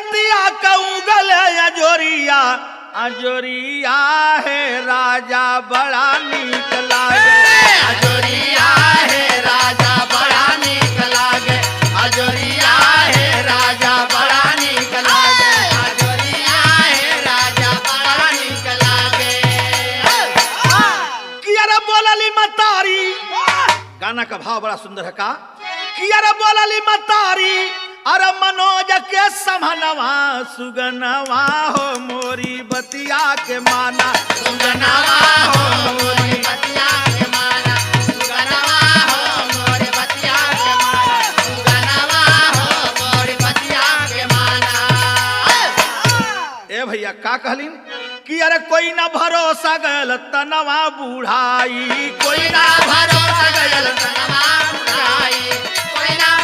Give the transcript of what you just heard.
रतिया कहूँ गले अजोरिया अजोरिया है राजा बड़ा नीक लागे अजोरिया है राजा बड़ा नीक लागे अजोरिया है राजा बड़ा नीक लागे अजोरिया है राजा बड़ा नीक लागे कि अरे बोलली मतारी गाना का भाव बड़ा सुंदर है का कि अरे बोलली मतारी अरे मनोज के समनवा सुगनवा हो मोरी बतिया के माना सुगनवा हो मोरी बतिया के माना सुगनवा हो मोरी बतिया के माना सुगनवा हो मोरी बतिया के माना ए भैया का कहलिन कि अरे कोई ना भरोसा गल तनवा बुढ़ाई कोई ना भरोसा गयल तनवा बुढ़ाई